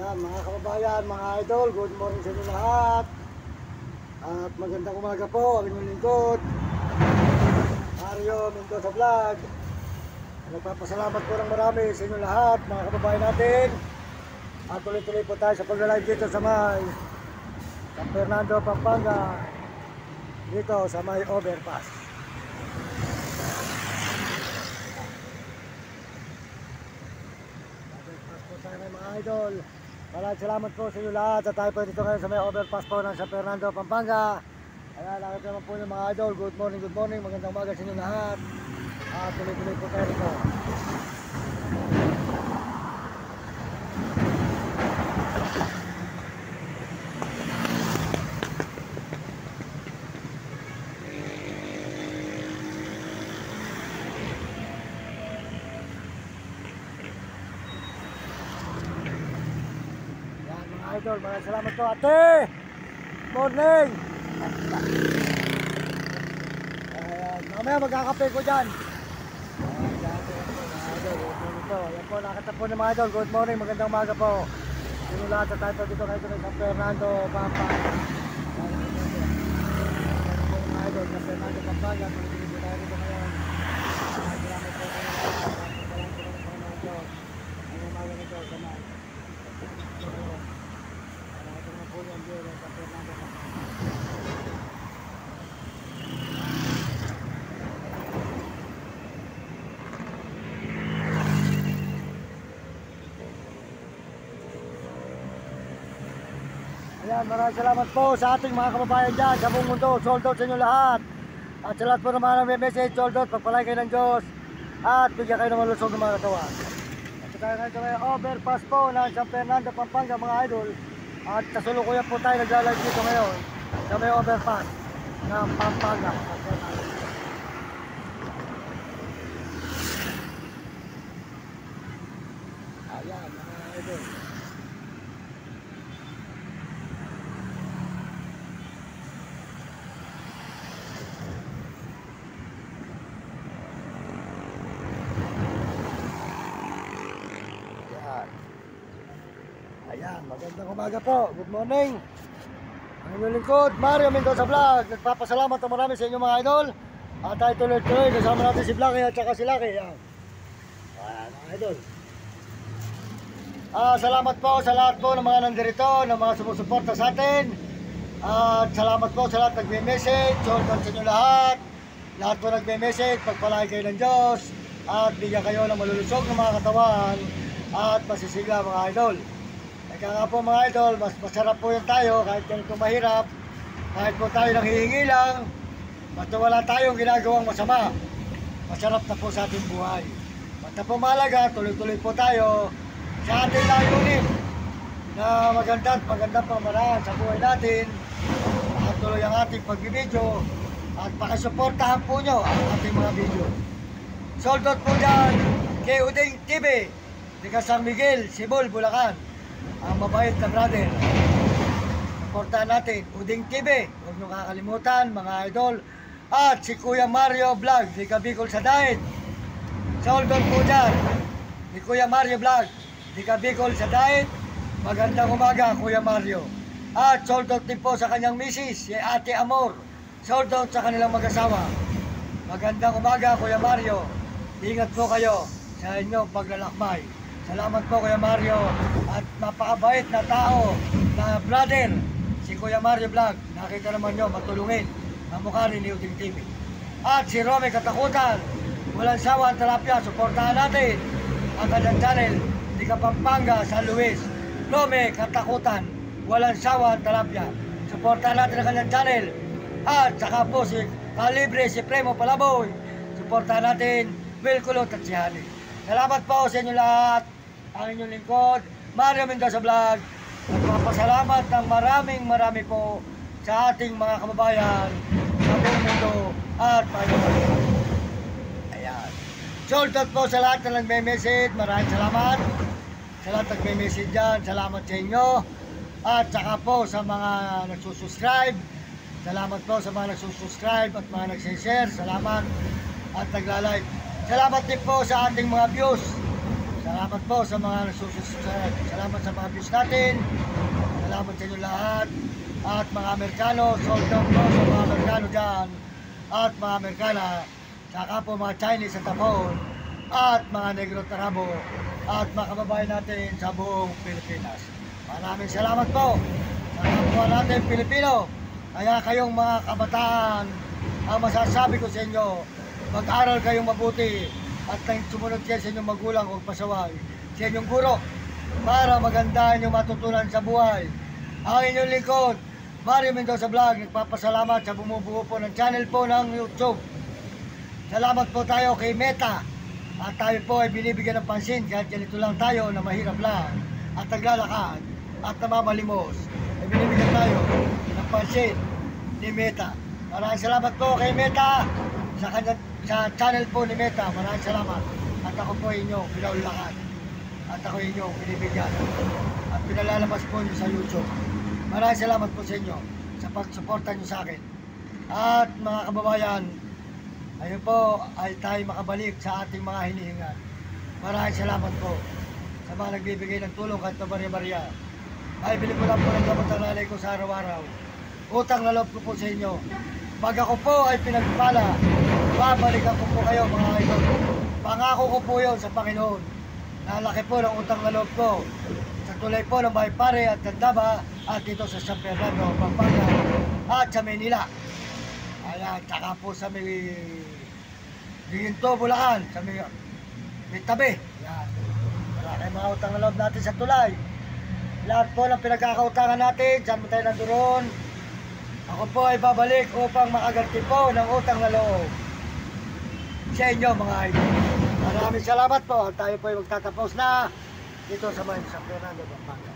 Ayan, mga kababayan, mga idol, good morning sa inyo lahat. At magandang umaga po, ang inyong lingkod, Mario Mendoza Vlog. Nagpapasalamat po ng marami sa inyo lahat, mga kababayan natin. At tuloy-tuloy po tayo sa pag-live dito sa may San Fernando, Pampanga, dito sa may overpass. Overpass po tayo mga idol. Maraming salamat po sa inyo lahat at tayo po dito ngayon sa may overpass po ng San Fernando, Pampanga. Ayan, lakad naman po yung mga idol. Good morning, magandang umaga sa inyo lahat. At tuloy-tuloy po tayo dito. Idol, maraming salamat po ate. Morning. Mamaya magkakape ko dyan. Ayan po, nakita po ng mga idol. Good morning, magandang umaga po. Sino lahat na tayo po dito kayo sa San Fernando, Pampanga. Mga idol, San Fernando, Pampanga. Tuloy-tuloy tayo dito ngayon. Salamat po kayo lahat. Salamat po ang umaga nito. Salamat. Ayan, maraming salamat po sa ating mga kababayan dyan sa buong mundo. Sold out sa inyo lahat. At sa lahat po naman ang may message, sold out, pagpalay kayo ng Diyos at bigyan kayo ng malusog ng mga katawan. At tayo ngayon sa may overpass po ng San Fernando, Pampanga mga idol. At kasulukuyan po tayo nagla-live dito ngayon sa may overpass ng Pampanga. Ayan mga idol. Ayan, magandang umaga po. Good morning. Ang inyong lingkod, Mario Mendoza Vlog. Nagpapasalamat na marami sa inyo mga idol. At tayo tuloy-tuloy, kasama natin si Blackie at saka si Lucky. Ayan, mga idol. Salamat po sa lahat po ng mga nandirito, ng mga sumusuporta sa atin. At salamat po sa lahat nagme-message. Sold out sa inyo lahat. Lahat po nagme-message, pagpalain kayo ng Diyos. At bigyan kayo ng malulusog ng mga katawan. At masisigla mga idol. Kaya nga po mga idol, mas masarap po yung tayo kahit ganito mahirap. Kahit po tayo nang hihingi lang, basta wala tayong ginagawang masama. Masarap na po sa ating buhay. Basta po mahalaga, tuloy-tuloy po tayo sa ating layunin na magandang pamaraan sa buhay natin. At tuloy ang ating pagbibideo at pakisuportahan po nyo ang ating mga video. Sold out po dyan kay Uding TV, di San Miguel, Sibol, Bulacan. Ang mabait na brother. Suportahan natin Uding TV, huwag nyo kakalimutan mga idol. At si Kuya Mario Vlog, di Bicol sa Daet. Sold out po dyan ni Kuya Mario Vlog, di Bicol sa Daet. Magandang umaga Kuya Mario. At sold out din po sa kanyang misis, si Ate Amor. Sold out sa kanilang mag-asawa. Magandang umaga Kuya Mario. Ingat po kayo sa inyong paglalakbay. Salamat po Kuya Mario at napakabait na tao na brother si Kuya Mario Vlog. Nakita naman nyo matulungin ang mukha rin ni Uding TV. At si Rome Katakutan, walang sawa ang talapya, suportahan natin ang kanyang channel di Pampanga, San Luis. Rome Katakutan, walang sawa ang talapya, suportahan natin ang kanyang channel. At saka po si Kalibre, si Premo Palaboy, suportahan natin Will Kulot at si Hani. Salamat po sa inyo lahat. Ang inyong lingkod, Mario Mendoza Vlog. Nagpapasalamat ng marami po sa ating mga kababayan sa buong mundo at paano. Ayan. Sold out po sa lahat na nagme-message. Maraming salamat. Sa lahat nagme-message dyan, salamat sa inyo. At saka po sa mga nagsusubscribe. Salamat po sa mga nagsusubscribe at mga nagse-share. Salamat at nagla-like. Salamat din po sa ating mga views Salamat po sa mga nagsusunod. Salamat sa mga views natin. Salamat sa inyo lahat. At mga Amerikano, sold out po sa mga Amerikano dyan. At mga Amerikana, saka po mga Chinese sa Tapon. At mga Negro Tarabo. At mga kababayan natin sa buong Pilipinas. Maraming salamat po sa kapwa natin Pilipino. Kaya kayong mga kabataan, ang masasabi ko sa inyo, mag-aral kayong mabuti at sumunod kayo sa inyong magulang o pasaway, sa inyong guro, para maganda inyong matutunan sa buhay. Ang inyong lingkod, Mario Mendoza Vlog, nagpapasalamat sa bumubuo po ng channel po ng YouTube. Salamat po tayo kay Meta. At tayo po ay binibigyan ng pansin kahit ganito lang tayo na mahirap lang at naglalakad at namamalimos. Ay binibigyan tayo ng pansin ni Meta. Maraming salamat po kay Meta sa channel po ni Meta. Maraming salamat. At ako po inyong pinaulakan. At ako inyong binibigyan. At pinalalabas po niyo sa YouTube. Maraming salamat po sa inyo sa pagsuporta niyo sa akin. At mga kababayan, ayun po ay tayo makabalik sa ating mga hinihingan. Maraming salamat po sa mga nagbibigay ng tulong kahit na barya-barya. Ay bili ko lang po ng gamot ang nanay ko sa araw-araw. Utang na loob ko po sa inyo. Pag ako po ay pinagpala, babalikan ko po kayo mga idol. Pangako ko po yun sa Panginoon. Nalaki po ng utang na loob ko sa tulay po ng Baypare at Tandaba at dito sa San Fernando, Pampanga at sa Manila. Ayan, tsaka po sa may Ginto, Bulacan, sa may tabi. Ayan. Wala kayong mga utang na loob natin sa tulay. Lahat po ng pinagkakautangan natin, saan mo tayo nandoon, ako po ay babalik upang makaganti po ng utang na loob sa inyo mga idol. Maraming salamat po. Tayo po ay magtatapos na dito sa San Fernando, Pampanga.